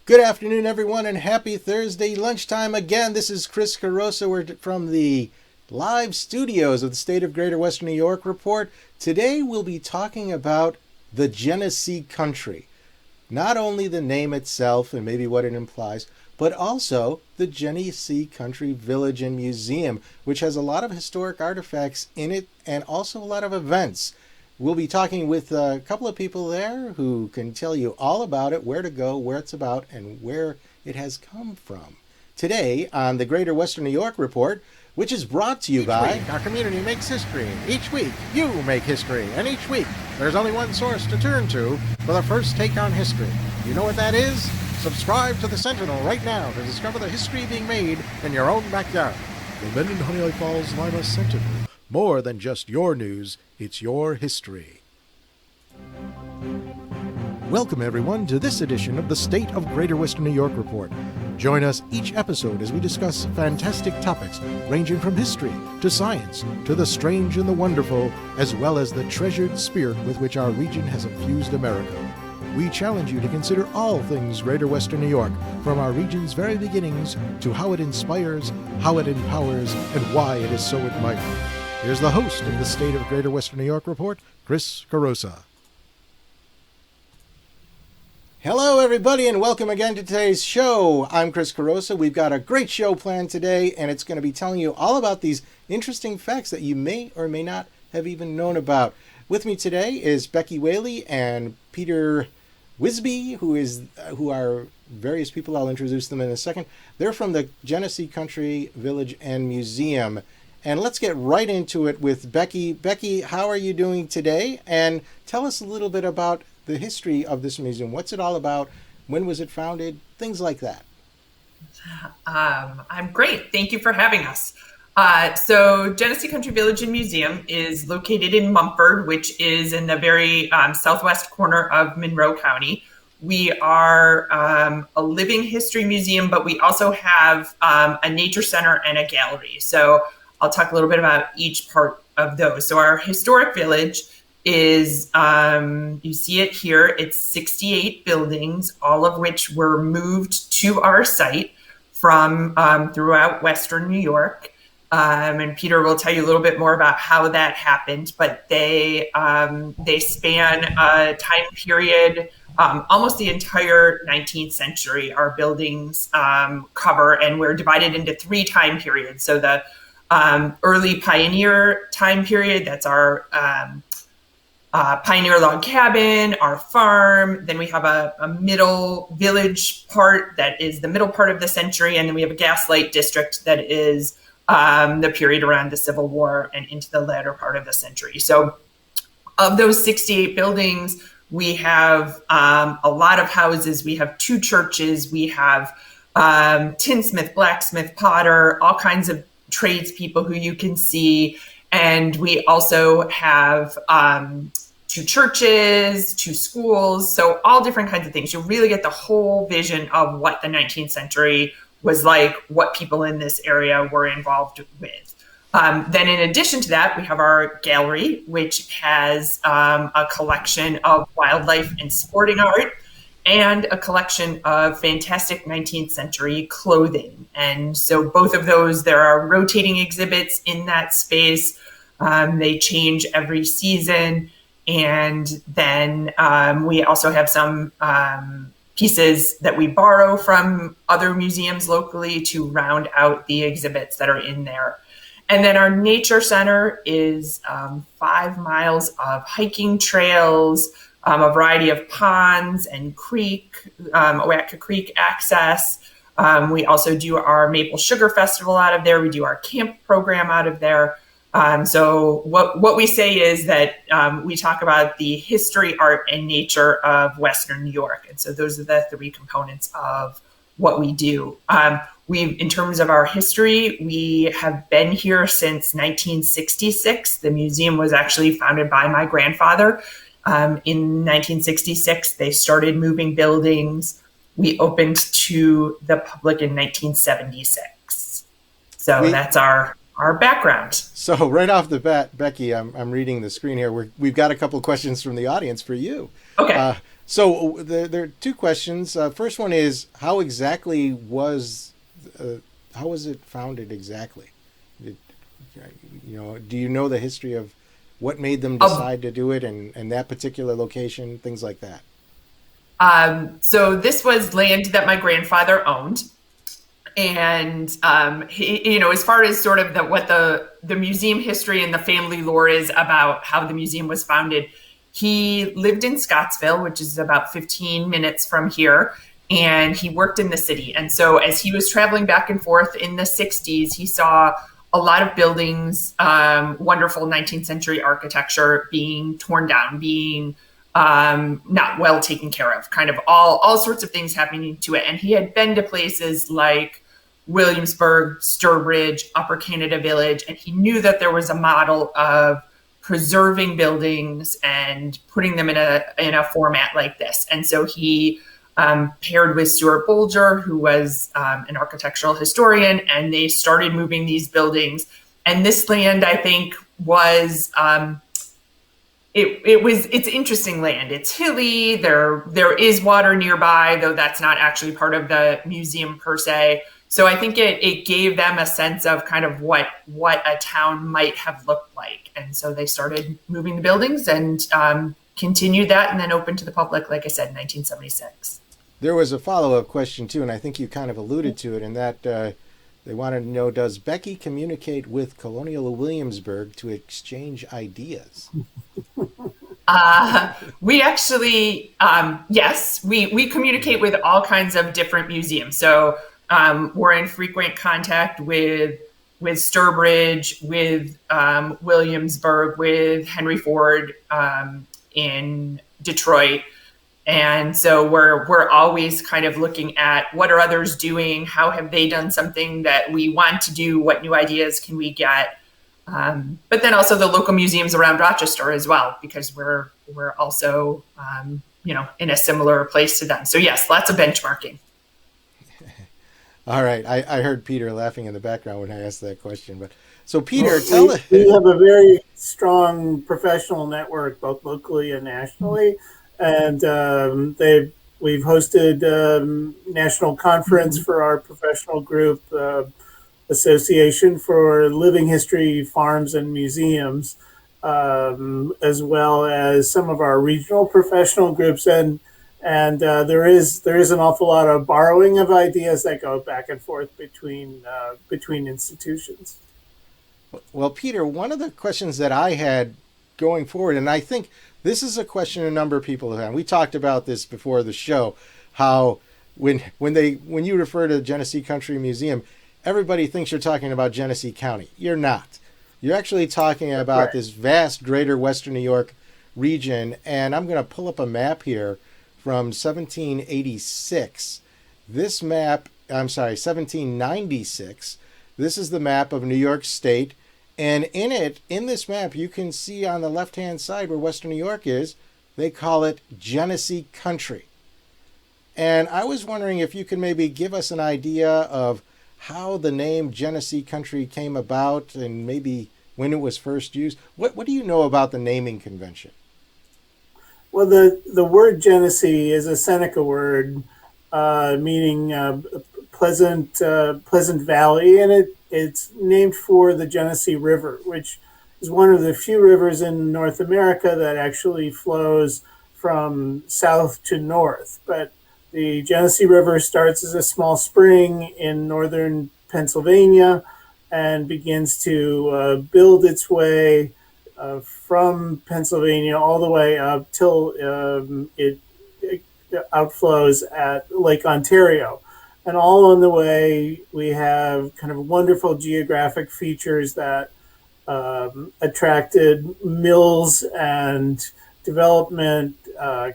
Good afternoon, everyone, and happy Thursday lunchtime again. This is Chris Carosa. We're from the live studios of the State of Greater Western New York Report. Today we'll be talking about the Genesee Country. Not only the name itself and maybe what it implies, but also the Genesee Country Village and Museum, which has a lot of historic artifacts in it and also a lot of events. We'll be talking with a couple of people there who can tell you all about it, where to go, where it's about, and where it has come from. Today on the Greater Western New York Report, which is brought to you by... Each week, our community makes history. Each week, you make history. And each week, there's only one source to turn to for the first take on history. You know what that is? Subscribe to the Sentinel right now to discover the history being made in your own backyard. The Menden Honey Falls Lima Sentinel. More than just your news, it's your history. Welcome, everyone, to this edition of the State of Greater Western New York Report. Join us each episode as we discuss fantastic topics ranging from history to science to the strange and the wonderful, as well as the treasured spirit with which our region has infused America. We challenge you to consider all things Greater Western New York, from our region's very beginnings to how it inspires, how it empowers, and why it is so admired. Here's the host of the State of Greater Western New York Report, Chris Carosa. Hello, everybody, and welcome again to today's show. I'm Chris Carosa. We've got a great show planned today, and it's going to be telling you all about these interesting facts that you may or may not have even known about. With me today is Becky Wehle and Peter Wisbey, who are various people. I'll introduce them in a second. They're from the Genesee Country Village and Museum. And let's get right into it with Becky. Becky, how are you doing today? And tell us a little bit about the history of this museum. What's it all about? When was it founded? Things like that. I'm great. Thank you for having us. So Genesee Country Village and Museum is located in Mumford, which is in the very southwest corner of Monroe County. We are a living history museum, but we also have a nature center and a gallery. So I'll talk a little bit about each part of those. So our historic village is, you see it here, it's 68 buildings, all of which were moved to our site from throughout Western New York. And Peter will tell you a little bit more about how that happened, but they span a time period, almost the entire 19th century, our buildings cover, and we're divided into three time periods. So the early pioneer time period, that's our pioneer log cabin, our farm. Then we have a middle village part that is the middle part of the century. And then we have a gaslight district that is the period around the Civil War and into the latter part of the century. So of those 68 buildings, we have a lot of houses. We have two churches. We have tinsmith, blacksmith, potter, all kinds of tradespeople who you can see. And we also have two churches, two schools, so all different kinds of things. You really get the whole vision of what the 19th century was like, what people in this area were involved with. Then in addition to that, we have our gallery, which has a collection of wildlife and sporting art, and a collection of fantastic 19th century clothing. And so both of those, there are rotating exhibits in that space. They change every season. And then we also have some pieces that we borrow from other museums locally to round out the exhibits that are in there. And then our nature center is 5 miles of hiking trails, a variety of ponds and creek, Oatka Creek access. We also do our Maple Sugar Festival out of there. We do our camp program out of there. So what we say is that we talk about the history, art, and nature of Western New York. And so those are the three components of what we do. In terms of our history, we have been here since 1966. The museum was actually founded by my grandfather. In 1966, they started moving buildings. We opened to the public in 1976. So that's our our background. So right off the bat, Becky, I'm reading the screen here. We've got a couple of questions from the audience for you. Okay. So there are two questions. First one is, how was it founded exactly? Do you know the history of what made them decide to do it and that particular location, things like that? So this was land that my grandfather owned. And, he, as far as sort of what the museum history and the family lore is about how the museum was founded, he lived in Scottsville, which is about 15 minutes from here, and he worked in the city. And so as he was traveling back and forth in the 60s, he saw a lot of buildings, wonderful 19th century architecture being torn down, being not well taken care of, kind of all sorts of things happening to it. And he had been to places like Williamsburg, Sturbridge, Upper Canada Village, and he knew that there was a model of preserving buildings and putting them in a format like this. And so he paired with Stuart Bolger, who was an architectural historian, and they started moving these buildings. And this land, I think, was it's interesting land. It's hilly. There is water nearby, though that's not actually part of the museum per se. So I think it gave them a sense of kind of what a town might have looked like. And so they started moving the buildings and continued that, and then opened to the public, like I said, in 1976. There was a follow-up question, too, and I think you kind of alluded to it, in that they wanted to know, does Becky communicate with Colonial Williamsburg to exchange ideas? We actually, yes, we communicate with all kinds of different museums. So we're in frequent contact with Sturbridge, with Williamsburg, with Henry Ford in Detroit. And so we're always kind of looking at what are others doing, how have they done something that we want to do, what new ideas can we get, but then also the local museums around Rochester as well, because we're also in a similar place to them. So yes, lots of benchmarking. All right, I heard Peter laughing in the background when I asked that question, but so Peter, tell us. We have a very strong professional network, both locally and nationally. And we've hosted national conference for our professional group, Association for Living History Farms and Museums, as well as some of our regional professional groups. And there is an awful lot of borrowing of ideas that go back and forth between institutions. Well, Peter, one of the questions that I had going forward, and I think this is a question a number of people have had. We talked about this before the show, how when you refer to the Genesee Country Museum, everybody thinks you're talking about Genesee County. You're not. You're actually talking about this vast greater Western New York region. And I'm going to pull up a map here from 1786. This map, 1796. This is the map of New York State. And in this map, you can see on the left-hand side where Western New York is, they call it Genesee Country. And I was wondering if you could maybe give us an idea of how the name Genesee Country came about and maybe when it was first used. What do you know about the naming convention? Well, the word Genesee is a Seneca word meaning pleasant valley, and it's named for the Genesee River, which is one of the few rivers in North America that actually flows from south to north. But the Genesee River starts as a small spring in northern Pennsylvania and begins to build its way from Pennsylvania all the way up till it outflows at Lake Ontario. And all on the way, we have kind of wonderful geographic features that attracted mills and development,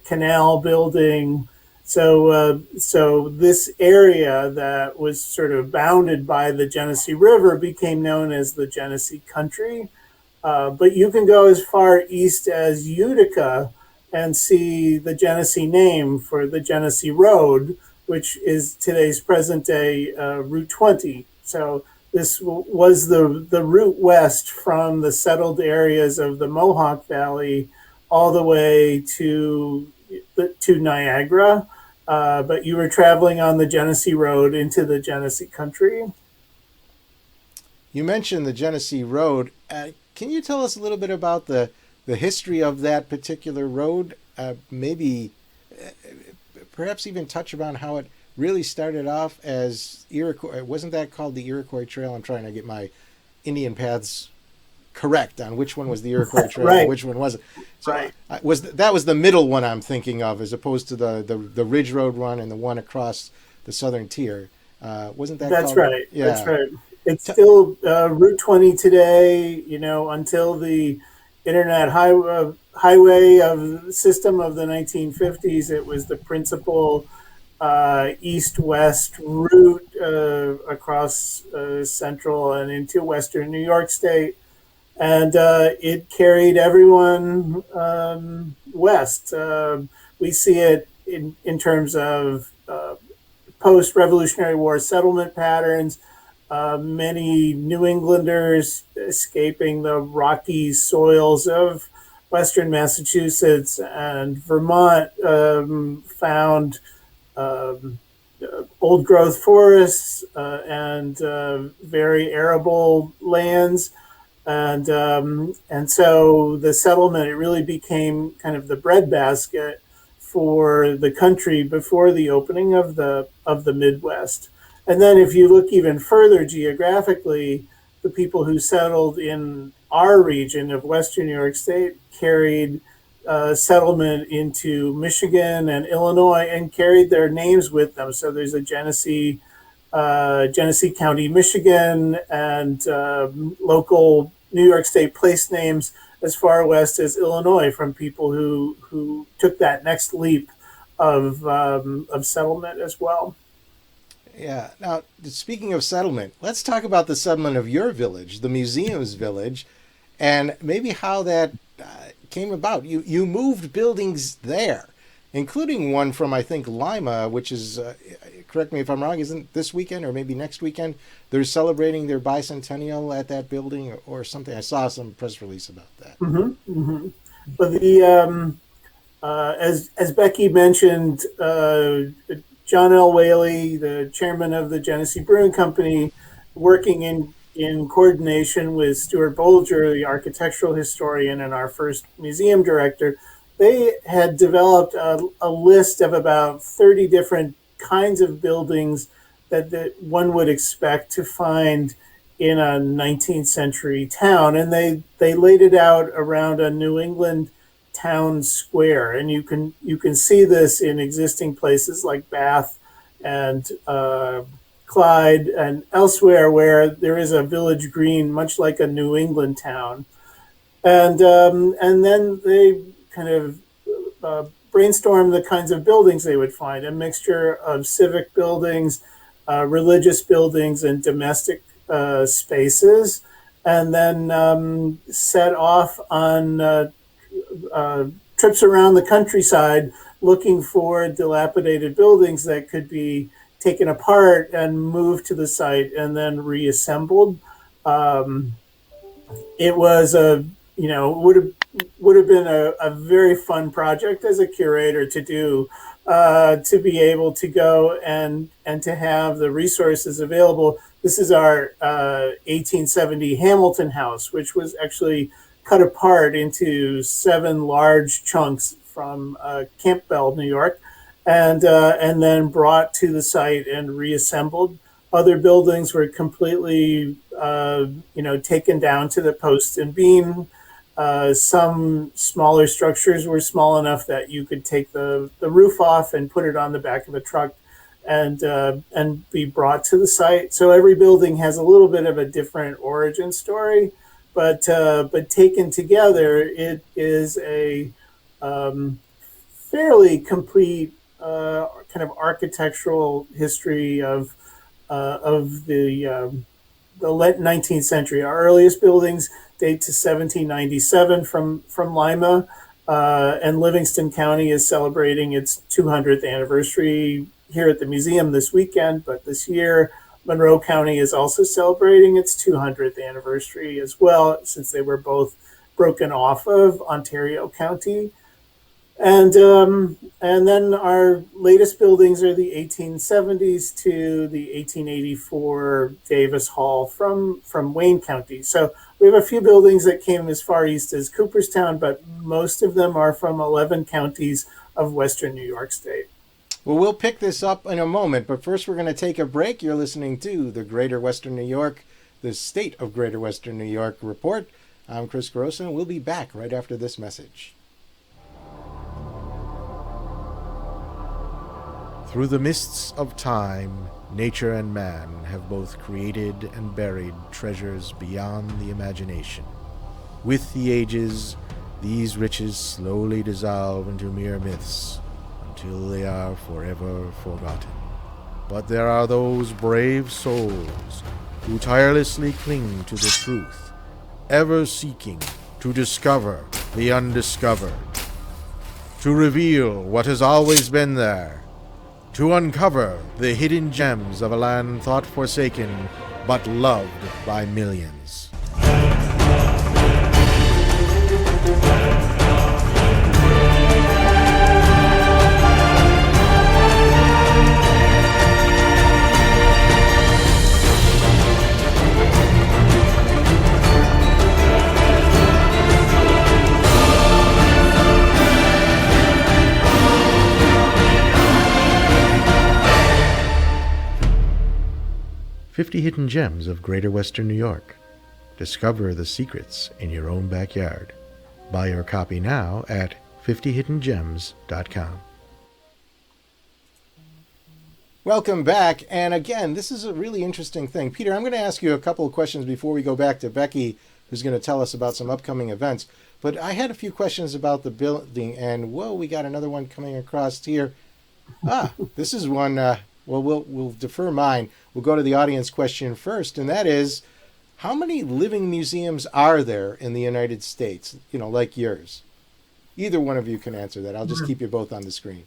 canal building. So this area that was sort of bounded by the Genesee River became known as the Genesee Country. But you can go as far east as Utica and see the Genesee name for the Genesee Road, which is today's present day Route 20. So was the route west from the settled areas of the Mohawk Valley all the way to Niagara. But you were traveling on the Genesee Road into the Genesee Country. You mentioned the Genesee Road. Can you tell us a little bit about the history of that particular road? Maybe perhaps even touch upon how it really started off as Iroquois. Wasn't that called the Iroquois Trail? I'm trying to get my Indian paths correct on which one was the Iroquois Trail Right. and which one wasn't. So Right. that was the middle one I'm thinking of, as opposed to the Ridge Road one and the one across the southern tier. Wasn't that? That's called, right. Yeah. That's right. It's still Route 20 today. Until the internet highway of system of the 1950s, it was the principal east-west route across central and into western New York State, and it carried everyone west. We see it in terms of post-Revolutionary War settlement patterns. Many New Englanders escaping the rocky soils of western Massachusetts and Vermont found old growth forests and very arable lands. And so the settlement, it really became kind of the breadbasket for the country before the opening of the Midwest. And then if you look even further geographically, the people who settled in our region of Western New York State carried settlement into Michigan and Illinois and carried their names with them. So there's a Genesee County, Michigan, and local New York State place names as far west as Illinois from people who took that next leap of settlement as well. Yeah. Now, speaking of settlement, let's talk about the settlement of your village, the Museum's Village, and maybe how that came about. You moved buildings there, including one from, I think, Lima, which is, correct me if I'm wrong, isn't this weekend or maybe next weekend? They're celebrating their bicentennial at that building or something. I saw some press release about that. Mm-hmm, mm-hmm. But the as Becky mentioned, John L. Wehle, the chairman of the Genesee Brewing Company, working in coordination with Stuart Bolger, the architectural historian and our first museum director, they had developed a list of about 30 different kinds of buildings that one would expect to find in a 19th century town. And they laid it out around a New England town square. And you can see this in existing places like Bath and Clyde and elsewhere where there is a village green, much like a New England town. And then they kind of brainstorm the kinds of buildings they would find, a mixture of civic buildings, religious buildings, and domestic spaces, and then set off on trips around the countryside looking for dilapidated buildings that could be taken apart and moved to the site and then reassembled. It was would have been a very fun project as a curator to do, to be able to go and to have the resources available. This is our 1870 Hamilton house, which was actually cut apart into 7 large chunks from Campbell, New York, and then brought to the site and reassembled. Other buildings were completely, taken down to the post and beam. Some smaller structures were small enough that you could take the roof off and put it on the back of a truck and be brought to the site. So every building has a little bit of a different origin story, but taken together, it is a fairly complete kind of architectural history of the late 19th century. Our earliest buildings date to 1797 from Lima, and Livingston County is celebrating its 200th anniversary here at the museum this weekend. But this year, Monroe County is also celebrating its 200th anniversary as well, since they were both broken off of Ontario County. And then our latest buildings are the 1870s to the 1884 Davis Hall from Wayne County. So we have a few buildings that came as far east as Cooperstown, but most of them are from 11 counties of western New York State. Well, we'll pick this up in a moment, but first we're going to take a break. You're listening to the Greater Western New York, the State of Greater Western New York Report. I'm Chris Curator, and we'll be back right after this message. Through the mists of time, nature and man have both created and buried treasures beyond the imagination. With the ages, these riches slowly dissolve into mere myths until they are forever forgotten. But there are those brave souls who tirelessly cling to the truth, ever seeking to discover the undiscovered, to reveal what has always been there, to uncover the hidden gems of a land thought forsaken, but loved by millions. 50 Hidden Gems of Greater Western New York. Discover the secrets in your own backyard. Buy your copy now at 50hiddengems.com. Welcome back. And again, this is a really interesting thing. Peter, I'm going to ask you a couple of questions before we go back to Becky, who's going to tell us about some upcoming events. But I had a few questions about the building, and whoa, we got another one coming across here. This is one, we'll defer mine. We'll go to the audience question first, and that is, how many living museums are there in the United States, like yours? Either one of you can answer that. I'll just keep you both on the screen.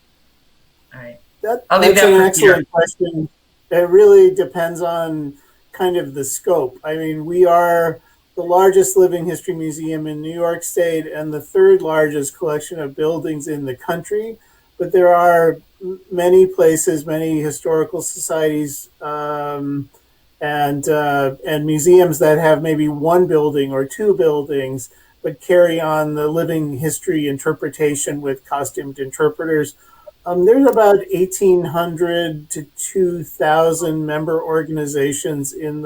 All right. That's an excellent question. It really depends on kind of the scope. I mean, we are the largest living history museum in New York State and the third largest collection of buildings in the country. But there are many places, many historical societies, and museums that have maybe one building or two buildings, but carry on the living history interpretation with costumed interpreters. There's about 1,800 to 2,000 member organizations in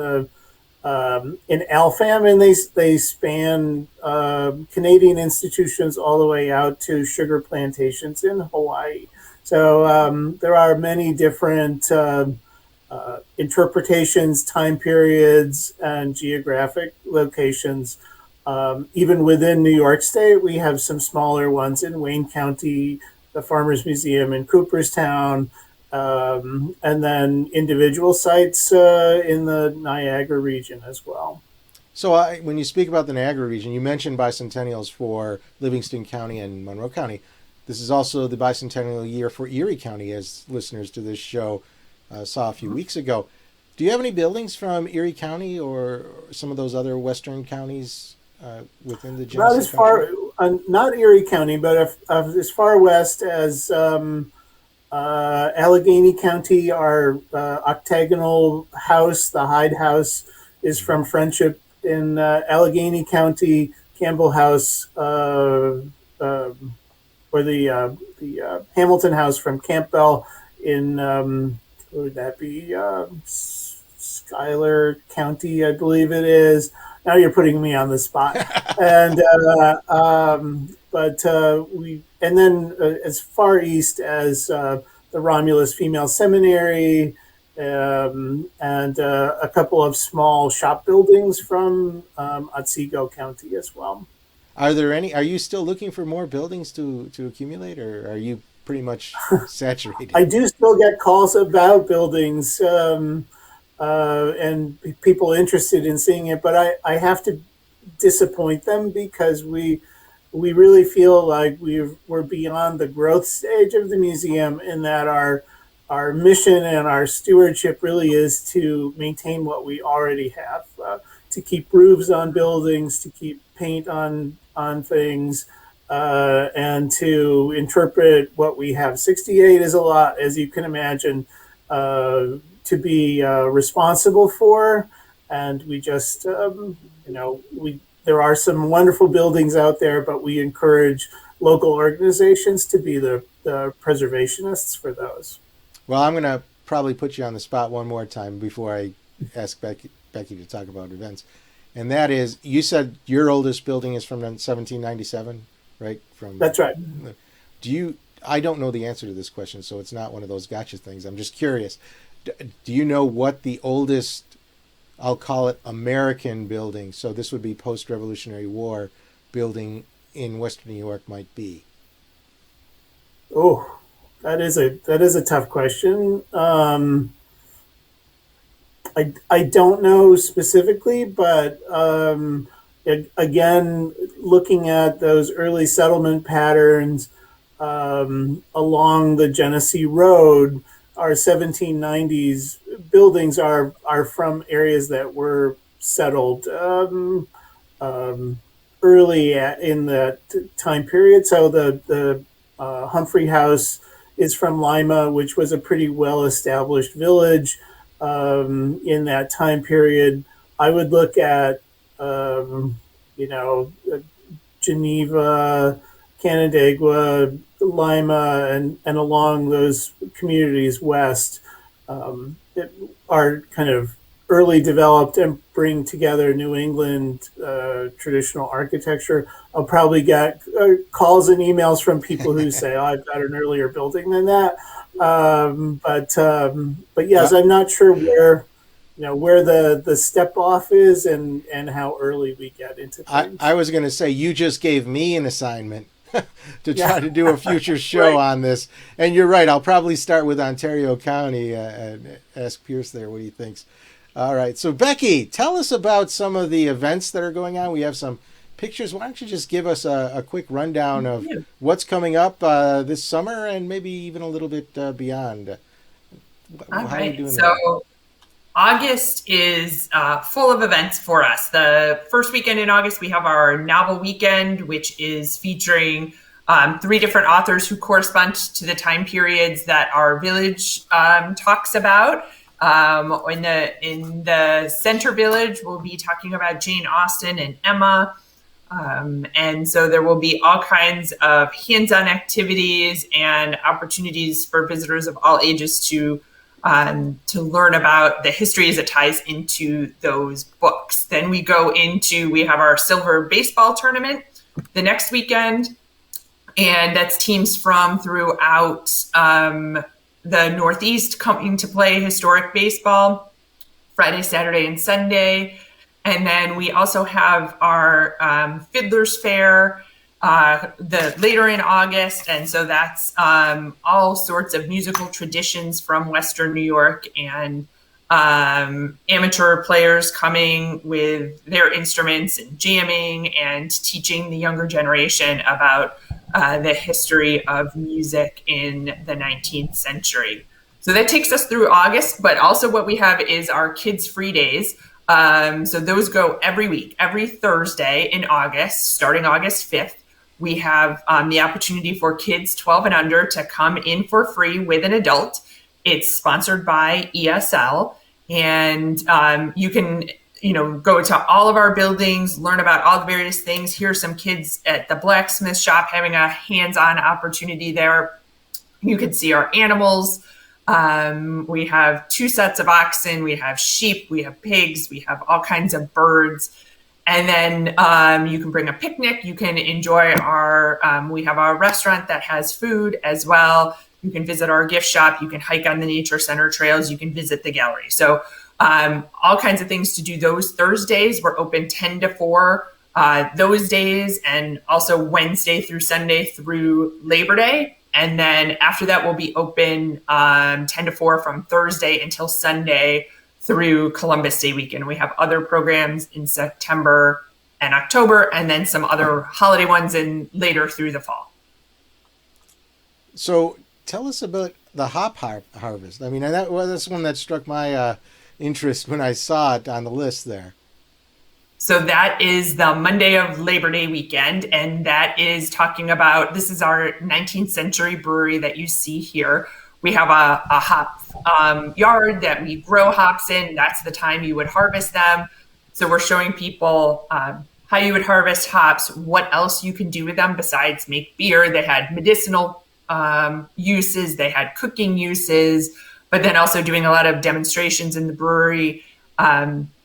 ALFAM, and they span Canadian institutions all the way out to sugar plantations in Hawaii. So there are many different interpretations, time periods, and geographic locations. Even within New York State, we have some smaller ones in Wayne County, the Farmers Museum in Cooperstown, and then individual sites in the Niagara region as well. So when you speak about the Niagara region, you mentioned bicentennials for Livingston County and Monroe County. This is also the bicentennial year for Erie County, as listeners to this show saw a few weeks ago. Do you have any buildings from Erie County or some of those other western counties within the Genesee Country? Not Erie County, but as far west as Allegheny County. Our octagonal house, the Hyde House, is from Friendship in Allegheny County. Campbell House, or the Hamilton House from Campbell in, what would that be? Schuyler County, I believe it is. Now you're putting me on the spot. And then as far east as the Romulus Female Seminary, and a couple of small shop buildings from Otsego County as well. Are you still looking for more buildings to accumulate, or are you pretty much saturated? I do still get calls about buildings, and people interested in seeing it, but I have to disappoint them because we really feel like we're beyond the growth stage of the museum, in that our our mission and our stewardship really is to maintain what we already have, to keep roofs on buildings, to keep paint on things, and to interpret what we have. 68 is a lot, as you can imagine, to be responsible for, and we just, there are some wonderful buildings out there, but we encourage local organizations to be the preservationists for those. Well, I'm going to probably put you on the spot one more time before I ask Becky to talk about events. And that is, you said your oldest building is from 1797, right? That's right. I don't know the answer to this question, so it's not one of those gotcha things. I'm just curious. Do you know what the oldest, I'll call it American building, so this would be post-Revolutionary War building in Western New York might be? Oh, that is a tough question. I don't know specifically, but again, looking at those early settlement patterns along the Genesee Road, our 1790s buildings are from areas that were settled early in that time period. So the Humphrey House is from Lima, which was a pretty well-established village in that time period. I would look at, Geneva, Canandaigua, Lima, and along those communities west that are kind of early developed and bring together New England traditional architecture. I'll probably get calls and emails from people who say, "Oh, I've got an earlier building than that." But yes, I'm not sure where the step off is and how early we get into things. I was going to say, you just gave me an assignment to try to do a future show on this. And you're right. I'll probably start with Ontario County and ask Pierce there what he thinks. All right. So, Becky, tell us about some of the events that are going on. We have some pictures. Why don't you just give us a quick rundown of what's coming up this summer and maybe even a little bit beyond? How are you doing that? August is full of events for us. The first weekend in August, we have our novel weekend, which is featuring 3 different authors who correspond to the time periods that our village talks about. In the center village, we'll be talking about Jane Austen and Emma. And so there will be all kinds of hands-on activities and opportunities for visitors of all ages to learn about the history as it ties into those books. Then we have our silver baseball tournament the next weekend, and that's teams from throughout the Northeast coming to play historic baseball Friday, Saturday, and Sunday. And then we also have our Fiddler's Fair later in August, and so that's all sorts of musical traditions from Western New York and amateur players coming with their instruments and jamming and teaching the younger generation about the history of music in the 19th century. So that takes us through August, but also what we have is our Kids Free Days. So those go every week, every Thursday in August, starting August 5th. We have the opportunity for kids 12 and under to come in for free with an adult. It's sponsored by ESL, and you can, go to all of our buildings, learn about all the various things. Here's some kids at the blacksmith shop having a hands-on opportunity there. You can see our animals. We have 2 sets of oxen. We have sheep. We have pigs. We have all kinds of birds. And then you can bring a picnic. You can enjoy we have our restaurant that has food as well. You can visit our gift shop. You can hike on the nature center trails. You can visit the gallery. So all kinds of things to do those Thursdays. We're open 10 to 4 those days, and also Wednesday through Sunday through Labor Day. And then after that, we'll be open 10 to 4 from Thursday until Sunday through Columbus Day weekend. We have other programs in September and October, and then some other holiday ones later through the fall. So tell us about the hop harvest? I mean, that's one that struck my interest when I saw it on the list there. So that is the Monday of Labor Day weekend, and that is talking about, this is our 19th century brewery that you see here. We have a hop yard that we grow hops in. That's the time you would harvest them. So we're showing people how you would harvest hops, what else you can do with them besides make beer. They had medicinal uses, they had cooking uses, but then also doing a lot of demonstrations in the brewery.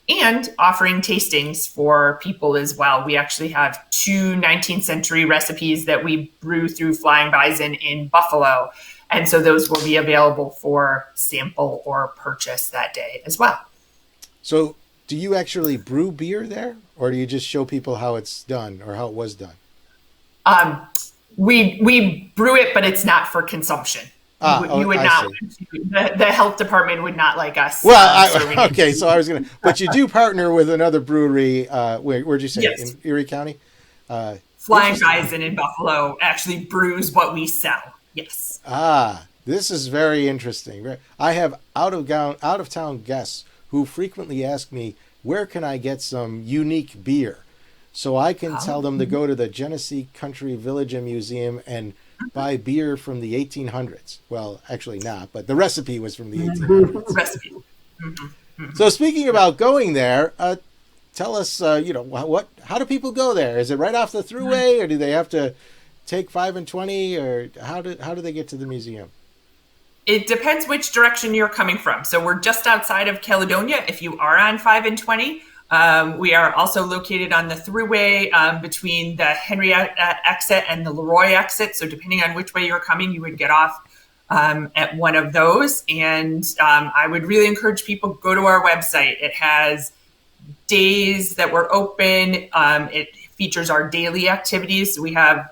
And offering tastings for people as well. We actually have 2 19th century recipes that we brew through Flying Bison in Buffalo. And so those will be available for sample or purchase that day as well. So do you actually brew beer there, or do you just show people how it's done or how it was done? We brew it, but it's not for consumption. You would not. The health department would not like us. Well, okay. So I was gonna, but you do partner with another brewery. Where'd you say? Yes. In Erie County. Flying Bison in Buffalo actually brews what we sell. Yes. This is very interesting. I have out of town guests who frequently ask me, where can I get some unique beer, so I can tell them to go to the Genesee Country Village and Museum and buy beer from the 1800s. Well, actually not, but the recipe was from the 1800s. Recipe. So speaking about going there, tell us, how do people go there? Is it right off the thruway, or do they have to take 5 and 20, or how do they get to the museum? It depends which direction you're coming from. So we're just outside of Caledonia if you are on 5 and 20. We are also located on the thruway between the Henrietta exit and the Leroy exit. So depending on which way you're coming, you would get off at one of those. And I would really encourage people to go to our website. It has days that we're open. It features our daily activities. So we have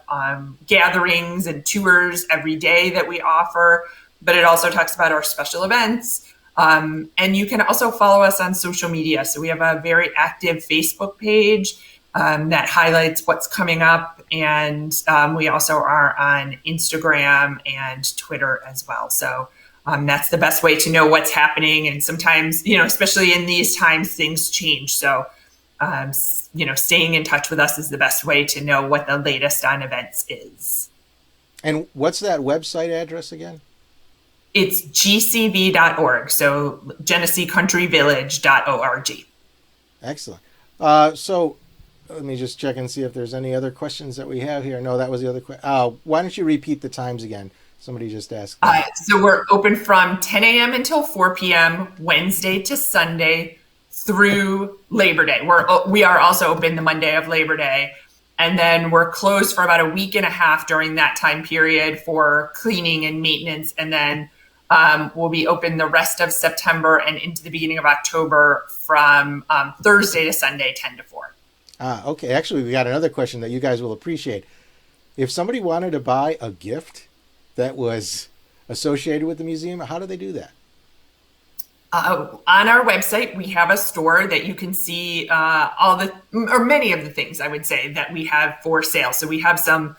gatherings and tours every day that we offer, but it also talks about our special events. And you can also follow us on social media. So we have a very active Facebook page that highlights what's coming up. And we also are on Instagram and Twitter as well. So that's the best way to know what's happening. And sometimes, especially in these times, things change. So, staying in touch with us is the best way to know what the latest on events is. And what's that website address again? It's gcv.org, so GeneseeCountryVillage.org. Excellent. So let me just check and see if there's any other questions that we have here. No, that was the other question. Why don't you repeat the times again? Somebody just asked. So we're open from 10 a.m. until 4 p.m. Wednesday to Sunday through Labor Day. We are also open the Monday of Labor Day. And then we're closed for about a week and a half during that time period for cleaning and maintenance. And then we'll be open the rest of September and into the beginning of October from Thursday to Sunday, 10 to 4. Okay. Actually, we got another question that you guys will appreciate. If somebody wanted to buy a gift that was associated with the museum, how do they do that? On our website, we have a store that you can see many of the things, I would say, that we have for sale. So we have some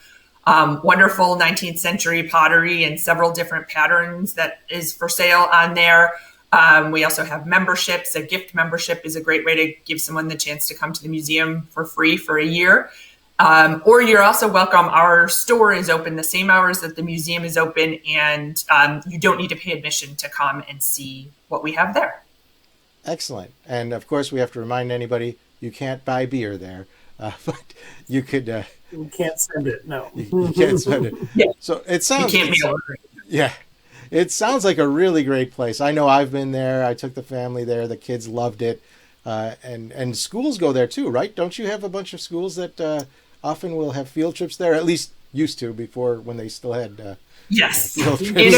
wonderful 19th century pottery and several different patterns that is for sale on there. We also have memberships. A gift membership is a great way to give someone the chance to come to the museum for free for a year. Or you're also welcome. Our store is open the same hours that the museum is open, and you don't need to pay admission to come and see what we have there. Excellent. And of course, we have to remind anybody you can't buy beer there, but you could. You can't send it. No, you can't send it. Yeah. So it sounds. You can't be ordering. Yeah, it sounds like a really great place. I know I've been there. I took the family there. The kids loved it, and schools go there too, right? Don't you have a bunch of schools that often will have field trips there? At least used to, before, when they still had. Yes. Field trips.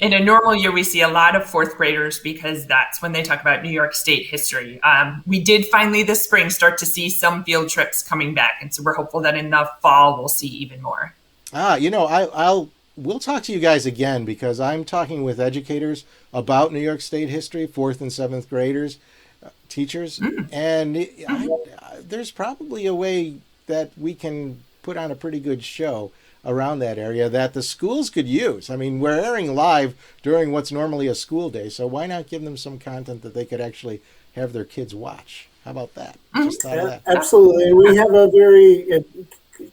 In a normal year, we see a lot of fourth graders because that's when they talk about New York State history. We did finally this spring start to see some field trips coming back, and so we're hopeful that in the fall we'll see even more. We'll talk to you guys again, because I'm talking with educators about New York State history, 4th and 7th graders, teachers, and there's probably a way that we can put on a pretty good show. around that area that the schools could use. I mean, we're airing live during what's normally a school day, so why not give them some content that they could actually have their kids watch? How about that? Just thought of that. Absolutely. We have a very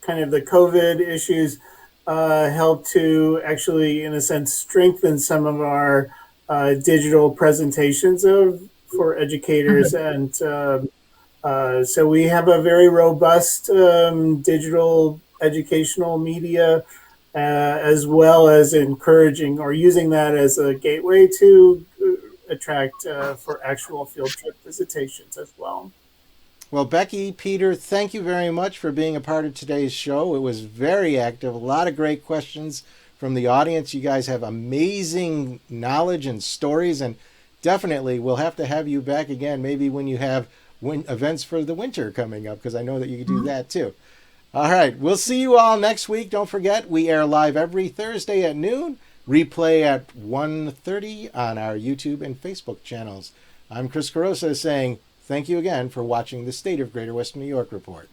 kind of the COVID issues help to actually, in a sense, strengthen some of our digital presentations for educators. And so we have a very robust digital educational media, as well as encouraging or using that as a gateway to attract for actual field trip visitations as well. Well, Becky, Peter, thank you very much for being a part of today's show. It was very active, a lot of great questions from the audience. You guys have amazing knowledge and stories, and definitely we'll have to have you back again, maybe when you have events for the winter coming up, because I know that you can do that too. All right, we'll see you all next week. Don't forget, we air live every Thursday at noon, replay at 1:30 on our YouTube and Facebook channels. I'm Chris Carosa saying thank you again for watching the State of Greater Western New York Report.